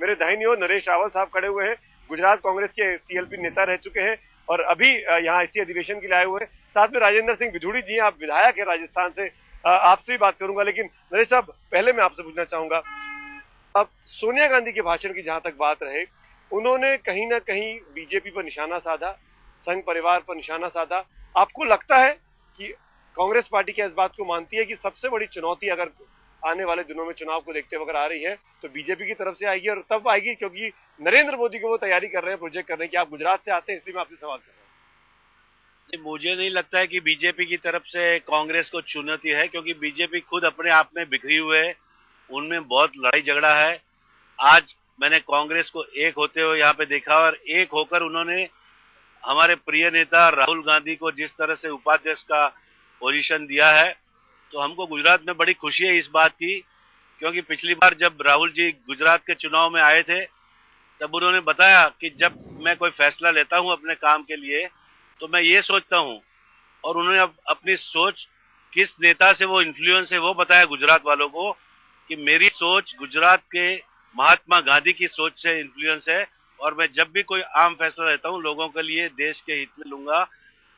मेरे दाहिनी ओर नरेश रावल साहब खड़े हुए हैं, गुजरात कांग्रेस के सीएलपी नेता रह चुके हैं और अभी यहाँ इसी अधिवेशन के लिए आए हुए हैं। साथ में राजेंद्र सिंह बिधूड़ी जी, आप विधायक है राजस्थान से, आपसे भी बात करूंगा। लेकिन नरेश साहब, पहले मैं आपसे पूछना चाहूंगा, अब सोनिया गांधी के भाषण की जहां तक बात रहे, उन्होंने कहीं ना कहीं बीजेपी पर निशाना साधा, संघ परिवार पर निशाना साधा। आपको लगता है कि कांग्रेस पार्टी क्या इस बात को मानती है कि सबसे बड़ी चुनौती अगर आने वाले दिनों में चुनाव को देखते हुए अगर आ रही है तो बीजेपी की तरफ से आएगी, और तब आएगी क्योंकि नरेंद्र मोदी को वो तैयारी कर रहे हैं, प्रोजेक्ट कर रहे हैं कि आप गुजरात से आते हैं, इसलिए मैं आपसे सवाल कर रहा हूं। मुझे नहीं लगता है कि बीजेपी की तरफ से कांग्रेस को चुनौती है, क्योंकि बीजेपी खुद अपने आप में बिखरी हुए है, उनमें बहुत लड़ाई झगड़ा है। आज मैंने कांग्रेस को एक होते हुए यहाँ पे देखा, और एक होकर उन्होंने हमारे प्रिय नेता राहुल गांधी को जिस तरह से उपाध्यक्ष का पोजीशन दिया है, तो हमको गुजरात में बड़ी खुशी है इस बात की। क्योंकि पिछली बार जब राहुल जी गुजरात के चुनाव में आए थे, तब उन्होंने बताया कि जब मैं कोई फैसला लेता हूं अपने काम के लिए तो मैं ये सोचता हूं, और उन्होंने अपनी सोच किस नेता से वो इन्फ्लुएंस है वो बताया गुजरात वालों को, कि मेरी सोच गुजरात के महात्मा गांधी की सोच से इन्फ्लुएंस है, और मैं जब भी कोई आम फैसला लेता हूं लोगों के लिए देश के हित में लूंगा,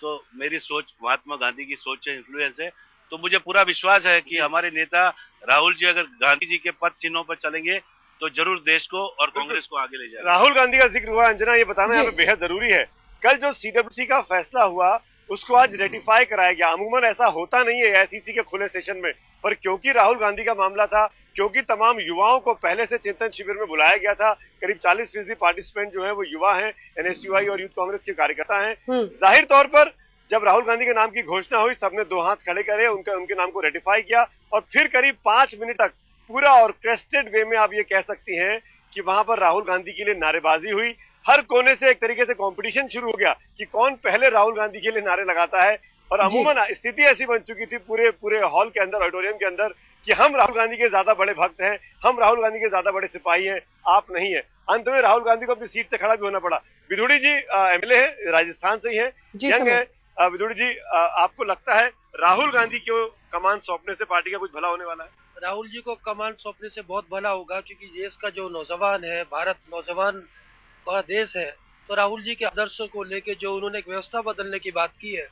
तो मेरी सोच महात्मा गांधी की सोच से इन्फ्लुएंस है। तो मुझे पूरा विश्वास है कि हमारे नेता राहुल जी अगर गांधी जी के पद चिन्हों पर चलेंगे तो जरूर देश को और कांग्रेस को आगे ले जाएंगे। राहुल गांधी का जिक्र हुआ, अंजना, ये बताना यहाँ पे बेहद जरूरी है। कल जो सीडब्ल्यूसी का फैसला हुआ उसको आज रेटिफाई कराया गया। अमूमन ऐसा होता नहीं है एआईसीसी के खुले सेशन में, पर क्योंकि राहुल गांधी का मामला था, क्योंकि तमाम युवाओं को पहले से चिंतन शिविर में बुलाया गया था, करीब 40% पार्टिसिपेंट जो है वो युवा हैं, एनएसयूआई और यूथ कांग्रेस के कार्यकर्ता हैं, जाहिर तौर पर जब राहुल गांधी के नाम की घोषणा हुई सबने दो हाथ खड़े करे, उनके नाम को रेटिफाई किया, और फिर करीब 5 मिनट तक पूरा ऑर्केस्ट्रेटेड वे में आप ये कह सकती हैं कि वहां पर राहुल गांधी के लिए नारेबाजी हुई। हर कोने से एक तरीके से कंपटीशन शुरू हो गया कि कौन पहले राहुल गांधी के लिए नारे लगाता है, और अमूमन स्थिति ऐसी बन चुकी थी पूरे हॉल के अंदर, ऑडिटोरियम के अंदर, कि हम राहुल गांधी के ज्यादा बड़े भक्त हैं, हम राहुल गांधी के ज्यादा बड़े सिपाही हैं, आप नहीं है। अंत में राहुल गांधी को अपनी सीट से खड़ा भी होना पड़ा। बिधूड़ी जी एमएलए है, राजस्थान से ही है, यंग है। बिधूड़ी जी, आपको लगता है राहुल गांधी को कमान सौंपने से पार्टी का कुछ भला होने वाला है? राहुल जी को कमान सौंपने से बहुत भला होगा, क्योंकि देश का जो नौजवान है, भारत नौजवान का देश है, तो राहुल जी के आदर्शों को लेके जो उन्होंने एक व्यवस्था बदलने की बात की है,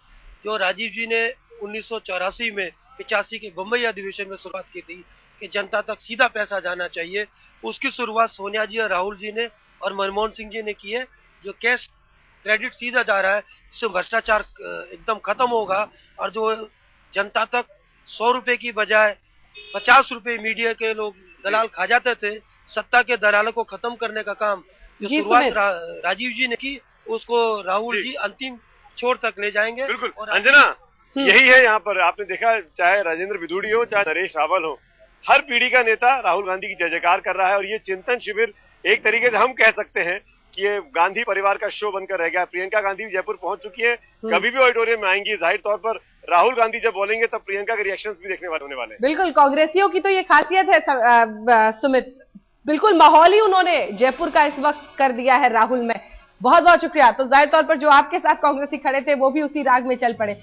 जो राजीव जी ने 1984 में 85 के बम्बई अधिवेशन में शुरुआत की थी कि जनता तक सीधा पैसा जाना चाहिए, उसकी शुरुआत सोनिया जी और राहुल जी ने और मनमोहन सिंह जी ने की है। जो कैश क्रेडिट सीधा जा रहा है, इससे भ्रष्टाचार एकदम खत्म होगा, और जो जनता तक 100 रुपए की बजाय 50 रुपए मीडिया के लोग दलाल खा जाते थे, सत्ता के दलालों को खत्म करने का काम जो शुरुआत राजीव जी ने की, उसको राहुल जी अंतिम छोर तक ले जाएंगे। बिल्कुल। और अंजना, यही है यहाँ पर आपने देखा, चाहे राजेंद्र बिधूड़ी हो चाहे नरेश रावल हो, हर पीढ़ी का नेता राहुल गांधी की जय जयकार कर रहा है, और ये चिंतन शिविर एक तरीके से हम कह सकते हैं कि ये गांधी परिवार का शो बनकर रह गया। प्रियंका गांधी भी जयपुर पहुंच चुकी है, कभी भी ऑडिटोरियम में आएंगी, जाहिर तौर पर राहुल गांधी जब बोलेंगे तब प्रियंका के रिएक्शंस भी देखने वाले होने वाले हैं। बिल्कुल, कांग्रेसियों की तो ये खासियत है सुमित, बिल्कुल माहौल ही उन्होंने जयपुर का इस वक्त कर दिया है राहुल में। बहुत बहुत शुक्रिया। तो जाहिर तौर पर जो आपके साथ कांग्रेसी खड़े थे वो भी उसी राग में चल पड़े।